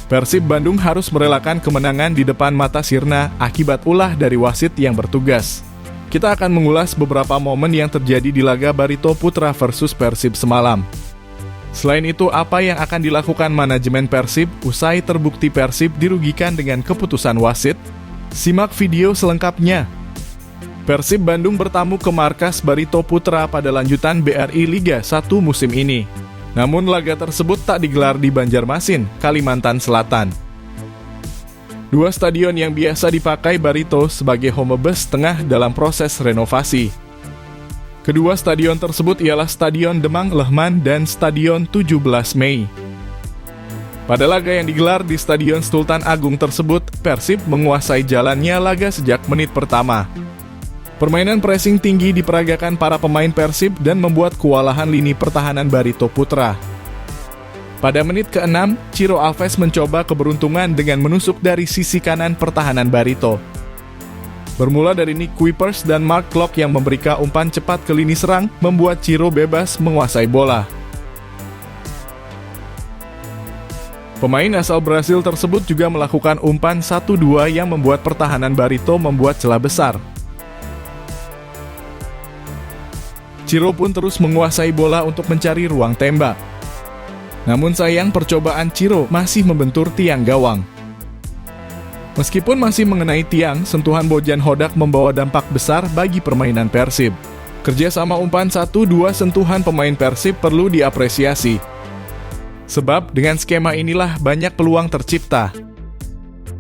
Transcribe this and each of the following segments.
Persib Bandung harus merelakan kemenangan di depan mata sirna akibat ulah dari wasit yang bertugas. Kita akan mengulas beberapa momen yang terjadi di laga Barito Putra versus Persib semalam. Selain itu, apa yang akan dilakukan manajemen Persib usai terbukti Persib dirugikan dengan keputusan wasit? Simak video selengkapnya. Persib Bandung bertamu ke markas Barito Putra pada lanjutan BRI Liga 1 musim ini. Namun laga tersebut tak digelar di Banjarmasin, Kalimantan Selatan. Dua stadion yang biasa dipakai Barito sebagai home base tengah dalam proses renovasi. Kedua stadion tersebut ialah Stadion Demang Lehman dan Stadion 17 Mei. Pada laga yang digelar di Stadion Sultan Agung tersebut, Persib menguasai jalannya laga sejak menit pertama. Permainan pressing tinggi diperagakan para pemain Persib dan membuat kewalahan lini pertahanan Barito Putra. Pada menit ke-6, Ciro Alves mencoba keberuntungan dengan menusuk dari sisi kanan pertahanan Barito. Bermula dari Nick Kuipers dan Mark Klok yang memberikan umpan cepat ke lini serang, membuat Ciro bebas menguasai bola. Pemain asal Brasil tersebut juga melakukan umpan 1-2 yang membuat pertahanan Barito membuat celah besar. Ciro pun terus menguasai bola untuk mencari ruang tembak. Namun sayang percobaan Ciro masih membentur tiang gawang. Meskipun masih mengenai tiang, sentuhan Bojan Hodak membawa dampak besar bagi permainan Persib. Kerjasama umpan 1-2 sentuhan pemain Persib perlu diapresiasi. Sebab dengan skema inilah banyak peluang tercipta.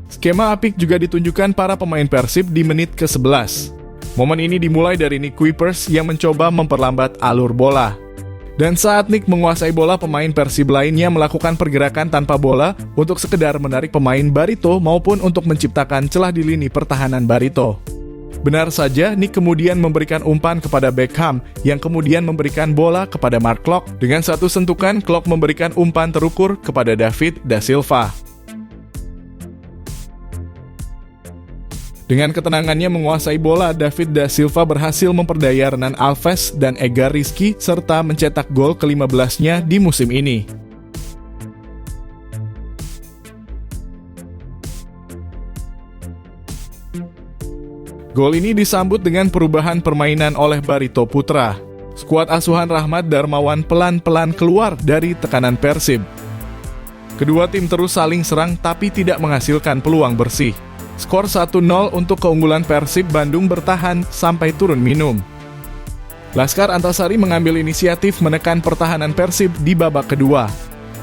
Skema apik juga ditunjukkan para pemain Persib di menit ke-11. Momen ini dimulai dari Nick Kuipers yang mencoba memperlambat alur bola. Dan saat Nick menguasai bola, pemain Persib lainnya melakukan pergerakan tanpa bola untuk sekedar menarik pemain Barito maupun untuk menciptakan celah di lini pertahanan Barito. Benar saja, Nick kemudian memberikan umpan kepada Beckham yang kemudian memberikan bola kepada Mark Klok. Dengan satu sentukan, Klok memberikan umpan terukur kepada David da Silva. Dengan ketenangannya menguasai bola, David da Silva berhasil memperdaya Renan Alves dan Egar Rizky serta mencetak gol ke-15-nya di musim ini. Gol ini disambut dengan perubahan permainan oleh Barito Putra. Skuad asuhan Rahmat Darmawan pelan-pelan keluar dari tekanan Persib. Kedua tim terus saling serang tapi tidak menghasilkan peluang bersih. Skor 1-0 untuk keunggulan Persib Bandung bertahan sampai turun minum. Laskar Antasari mengambil inisiatif menekan pertahanan Persib di babak kedua.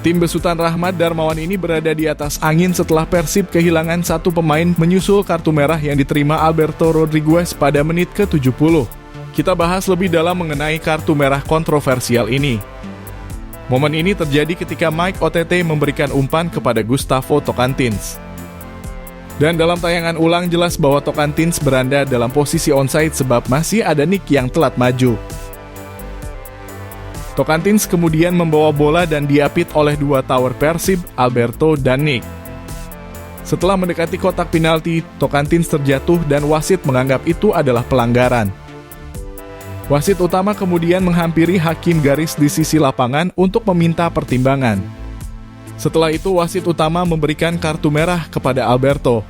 Tim besutan Rahmat Darmawan ini berada di atas angin setelah Persib kehilangan satu pemain menyusul kartu merah yang diterima Alberto Rodriguez pada menit ke-70. Kita bahas lebih dalam mengenai kartu merah kontroversial ini. Momen ini terjadi ketika Mike OTT memberikan umpan kepada Gustavo Tocantins. Dan dalam tayangan ulang jelas bahwa Tocantins berada dalam posisi onside sebab masih ada Nick yang telat maju. Tocantins kemudian membawa bola dan diapit oleh dua tower Persib, Alberto dan Nick. Setelah mendekati kotak penalti, Tocantins terjatuh dan wasit menganggap itu adalah pelanggaran. Wasit utama kemudian menghampiri hakim garis di sisi lapangan untuk meminta pertimbangan. Setelah itu wasit utama memberikan kartu merah kepada Alberto.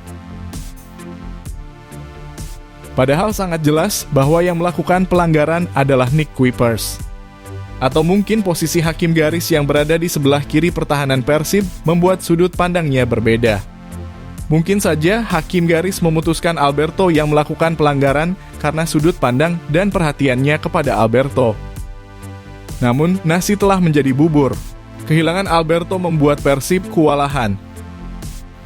Padahal sangat jelas bahwa yang melakukan pelanggaran adalah Nick Kuipers. Atau mungkin posisi hakim garis yang berada di sebelah kiri pertahanan Persib membuat sudut pandangnya berbeda. Mungkin saja hakim garis memutuskan Alberto yang melakukan pelanggaran karena sudut pandang dan perhatiannya kepada Alberto. Namun nasi telah menjadi bubur. Kehilangan Alberto membuat Persib kewalahan.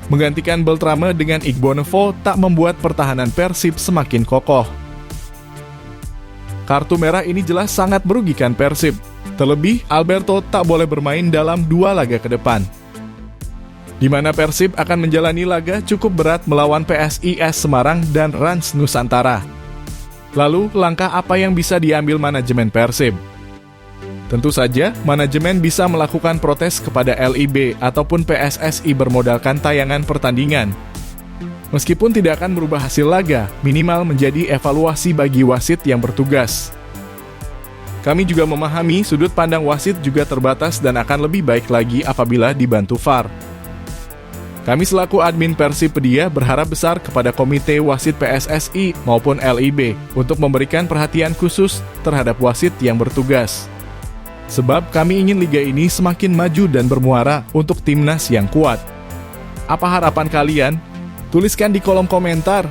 Menggantikan Beltrame dengan Igbonevo tak membuat pertahanan Persib semakin kokoh. Kartu merah ini jelas sangat merugikan Persib. Terlebih, Alberto tak boleh bermain dalam 2 laga ke depan. Di mana Persib akan menjalani laga cukup berat melawan PSIS Semarang dan Rans Nusantara. Lalu, langkah apa yang bisa diambil manajemen Persib? Tentu saja, manajemen bisa melakukan protes kepada LIB ataupun PSSI bermodalkan tayangan pertandingan. Meskipun tidak akan merubah hasil laga, minimal menjadi evaluasi bagi wasit yang bertugas. Kami juga memahami sudut pandang wasit juga terbatas dan akan lebih baik lagi apabila dibantu VAR. Kami selaku admin Persipedia berharap besar kepada Komite Wasit PSSI maupun LIB untuk memberikan perhatian khusus terhadap wasit yang bertugas. Sebab kami ingin liga ini semakin maju dan bermuara untuk timnas yang kuat. Apa harapan kalian? Tuliskan di kolom komentar.